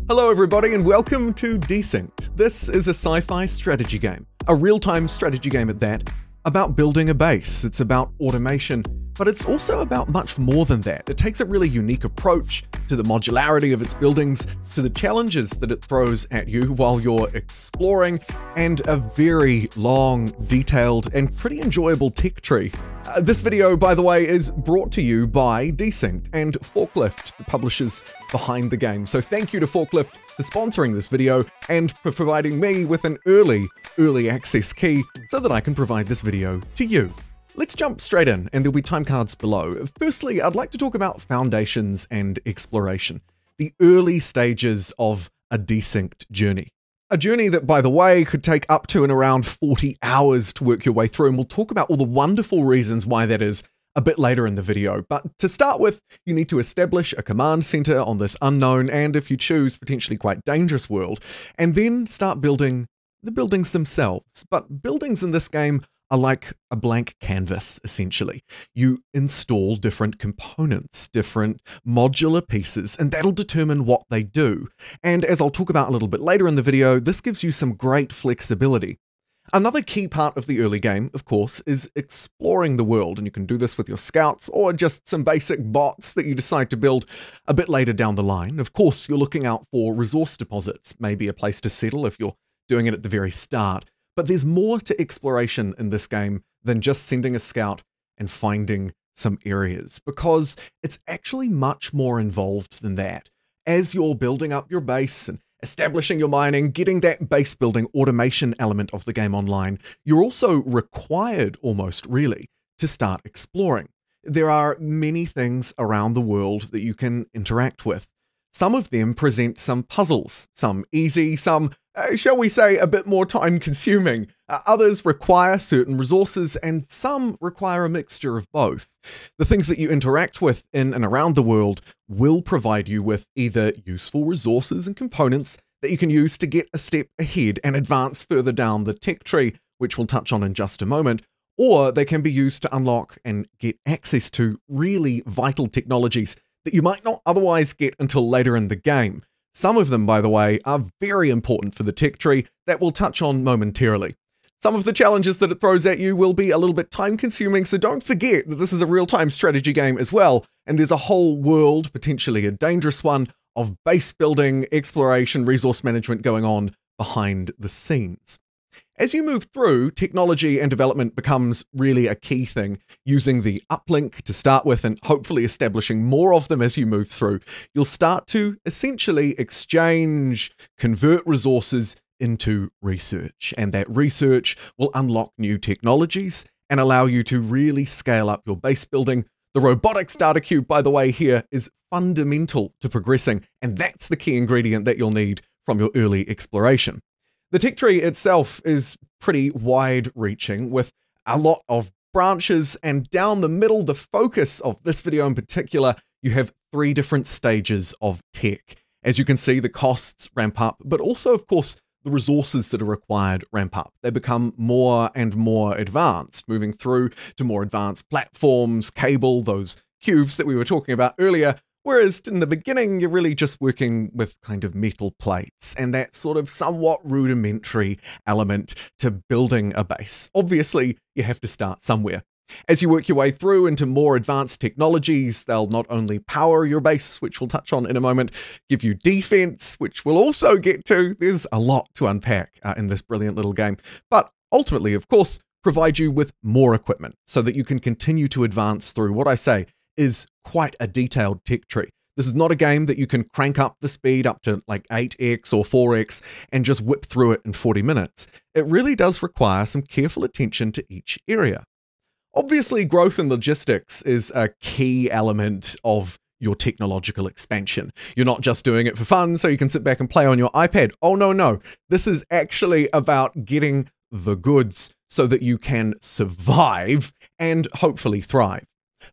Hello everybody and welcome to Desynced. This is a sci-fi strategy game, a real-time strategy game at that, about building a base. It's about automation, but it's also about much more than that. It takes a really unique approach to the modularity of its buildings, to the challenges that it throws at you while you're exploring, and a very long, detailed, and pretty enjoyable tech tree. This video, by the way, is brought to you by Desynced and Forklift, the publishers behind the game. So thank you to Forklift for sponsoring this video and for providing me with an early access key so that I can provide this video to you. Let's jump straight in, and there'll be time cards below. Firstly, I'd like to talk about foundations and exploration, the early stages of a desynced journey. A journey that, by the way, could take up to and around 40 hours to work your way through, and we'll talk about all the wonderful reasons why that is a bit later in the video. But to start with, you need to establish a command center on this unknown and, if you choose, potentially quite dangerous world, and then start building the buildings themselves. But buildings in this game are like a blank canvas, essentially. You install different components, different modular pieces, and that'll determine what they do. And as I'll talk about a little bit later in the video, this gives you some great flexibility. Another key part of the early game, of course, is exploring the world, and you can do this with your scouts or just some basic bots that you decide to build a bit later down the line. Of course, you're looking out for resource deposits, maybe a place to settle if you're doing it at the very start. But there's more to exploration in this game than just sending a scout and finding some areas, because it's actually much more involved than that. As you're building up your base and establishing your mining, getting that base building automation element of the game online, you're also required, almost really, to start exploring. There are many things around the world that you can interact with. Some of them present some puzzles, some easy, some, shall we say, a bit more time-consuming. Others require certain resources, and some require a mixture of both. The things that you interact with in and around the world will provide you with either useful resources and components that you can use to get a step ahead and advance further down the tech tree, which we'll touch on in just a moment, or they can be used to unlock and get access to really vital technologies that you might not otherwise get until later in the game. Some of them, by the way, are very important for the tech tree that we'll touch on momentarily. Some of the challenges that it throws at you will be a little bit time-consuming, so don't forget that this is a real-time strategy game as well, and there's a whole world, potentially a dangerous one, of base building, exploration, resource management going on behind the scenes. As you move through, technology and development becomes really a key thing. Using the uplink to start with and hopefully establishing more of them as you move through, you'll start to essentially exchange, convert resources into research. And that research will unlock new technologies and allow you to really scale up your base building. The robotics data cube, by the way, here is fundamental to progressing, and that's the key ingredient that you'll need from your early exploration. The tech tree itself is pretty wide-reaching with a lot of branches, and down the middle, the focus of this video in particular, you have 3 different stages of tech. As you can see, the costs ramp up, but also, of course, the resources that are required ramp up. They become more and more advanced, moving through to more advanced platforms, cable, those cubes that we were talking about earlier. Whereas in the beginning, you're really just working with kind of metal plates and that sort of somewhat rudimentary element to building a base. Obviously, you have to start somewhere. As you work your way through into more advanced technologies, they'll not only power your base, which we'll touch on in a moment, give you defense, which we'll also get to. There's a lot to unpack in this brilliant little game. But ultimately, of course, provide you with more equipment so that you can continue to advance through what I say is quite a detailed tech tree. This is not a game that you can crank up the speed up to like 8x or 4x and just whip through it in 40 minutes. It really does require some careful attention to each area. Obviously, growth in logistics is a key element of your technological expansion. You're not just doing it for fun so you can sit back and play on your iPad. Oh, no. This is actually about getting the goods so that you can survive and hopefully thrive.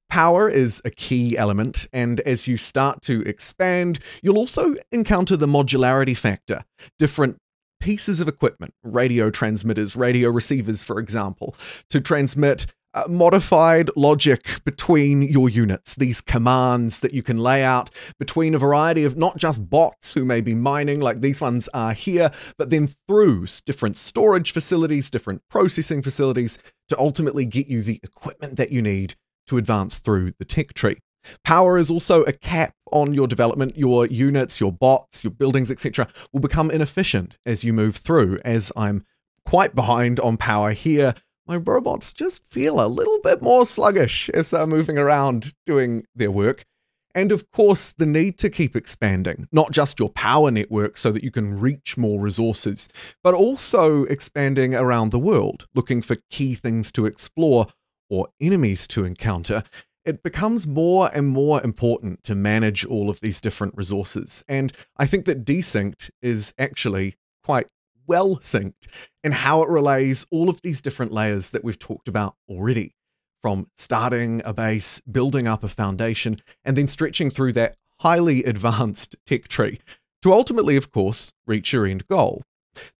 Power is a key element, and as you start to expand, you'll also encounter the modularity factor. Different pieces of equipment, radio transmitters, radio receivers, for example, to transmit modified logic between your units, these commands that you can lay out between a variety of not just bots who may be mining like these ones are here, but then through different storage facilities, different processing facilities to ultimately get you the equipment that you need to advance through the tech tree. Power is also a cap on your development. Your units, your bots, your buildings, etc. will become inefficient as you move through. As I'm quite behind on power here, my robots just feel a little bit more sluggish as they're moving around doing their work. And of course, the need to keep expanding, not just your power network so that you can reach more resources, but also expanding around the world, looking for key things to explore or enemies to encounter. It becomes more and more important to manage all of these different resources. And I think that Desynced is actually quite well synced in how it relays all of these different layers that we've talked about already, from starting a base, building up a foundation, and then stretching through that highly advanced tech tree to ultimately, of course, reach your end goal.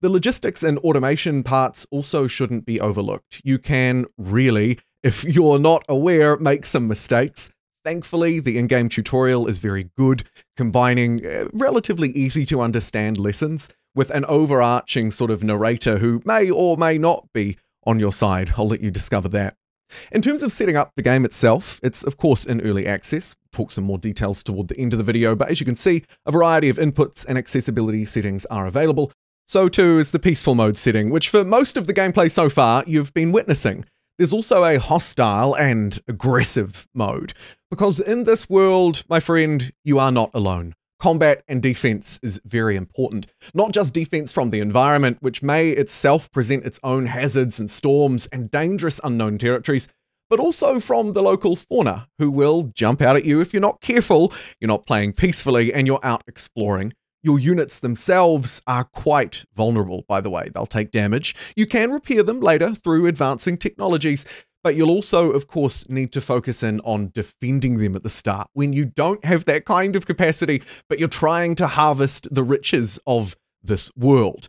The logistics and automation parts also shouldn't be overlooked. You can really, if you're not aware, make some mistakes. Thankfully, the in-game tutorial is very good, combining relatively easy to understand lessons with an overarching sort of narrator who may or may not be on your side. I'll let you discover that. In terms of setting up the game itself, it's of course in early access. Talk some more details toward the end of the video, but as you can see, a variety of inputs and accessibility settings are available. So too is the peaceful mode setting, which for most of the gameplay so far you've been witnessing. There's also a hostile and aggressive mode, because in this world, my friend, you are not alone. Combat and defense is very important. Not just defense from the environment, which may itself present its own hazards and storms and dangerous unknown territories, but also from the local fauna, who will jump out at you if you're not careful, you're not playing peacefully, and you're out exploring. Your units themselves are quite vulnerable, by the way. They'll take damage. You can repair them later through advancing technologies, but you'll also, of course, need to focus in on defending them at the start when you don't have that kind of capacity, but you're trying to harvest the riches of this world.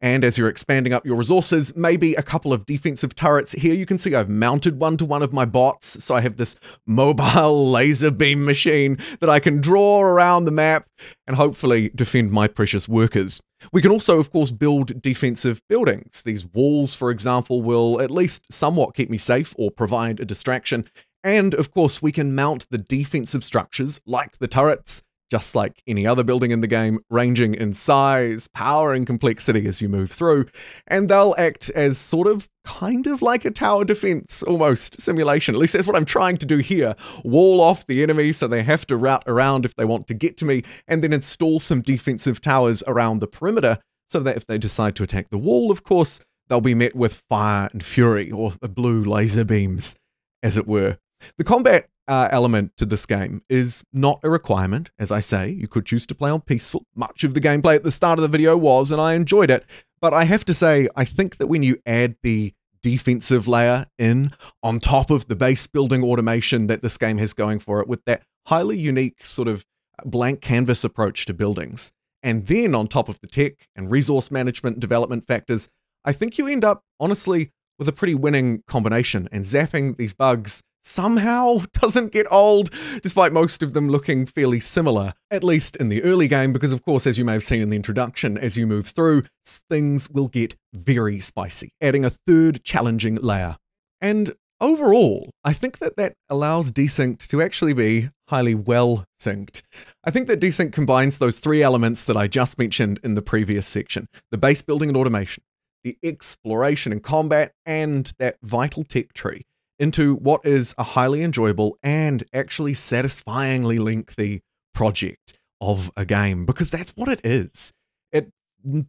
And as you're expanding up your resources, maybe a couple of defensive turrets. Here you can see I've mounted one to one of my bots, so I have this mobile laser beam machine that I can draw around the map and hopefully defend my precious workers. We can also, of course, build defensive buildings. These walls, for example, will at least somewhat keep me safe or provide a distraction. And, of course, we can mount the defensive structures, like the turrets, just like any other building in the game, ranging in size, power, and complexity as you move through. And they'll act as sort of, kind of like a tower defense, almost, simulation. At least that's what I'm trying to do here. Wall off the enemy so they have to route around if they want to get to me, and then install some defensive towers around the perimeter so that if they decide to attack the wall, of course, they'll be met with fire and fury, or blue laser beams, as it were. The combat element to this game is not a requirement. As I say, you could choose to play on peaceful. Much of the gameplay at the start of the video was, and I enjoyed it. But I have to say, I think that when you add the defensive layer in on top of the base building automation that this game has going for it, with that highly unique sort of blank canvas approach to buildings, and then on top of the tech and resource management development factors, I think you end up, honestly, with a pretty winning combination, and zapping these bugs somehow doesn't get old, despite most of them looking fairly similar, at least in the early game, because of course, as you may have seen in the introduction, as you move through, things will get very spicy, adding a third challenging layer. And overall, I think that that allows Desynced to actually be highly well synced. I think that Desynced combines those three elements that I just mentioned in the previous section: the base building and automation, the exploration and combat, and that vital tech tree, into what is a highly enjoyable and actually satisfyingly lengthy project of a game, because that's what it is. It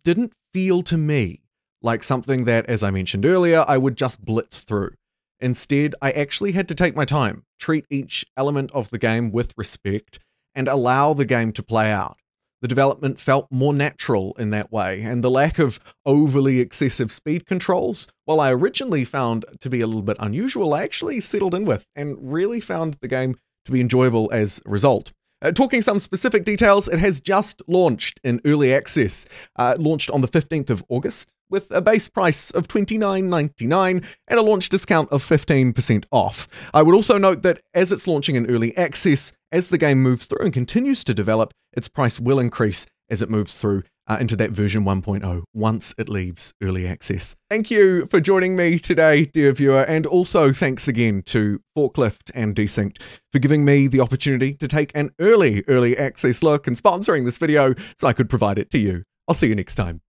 didn't feel to me like something that, as I mentioned earlier, I would just blitz through. Instead, I actually had to take my time, treat each element of the game with respect, and allow the game to play out. The development felt more natural in that way, and the lack of overly excessive speed controls, while I originally found to be a little bit unusual, I actually settled in with and really found the game to be enjoyable as a result. Talking some specific details, it has just launched in early access. Launched on the 15th of August with a base price of $29.99 and a launch discount of 15% off. I would also note that as it's launching in early access, as the game moves through and continues to develop, its price will increase as it moves through into that version 1.0 once it leaves early access. Thank you for joining me today, dear viewer, and also thanks again to Forklift and Desynced for giving me the opportunity to take an early access look and sponsoring this video so I could provide it to you. I'll see you next time.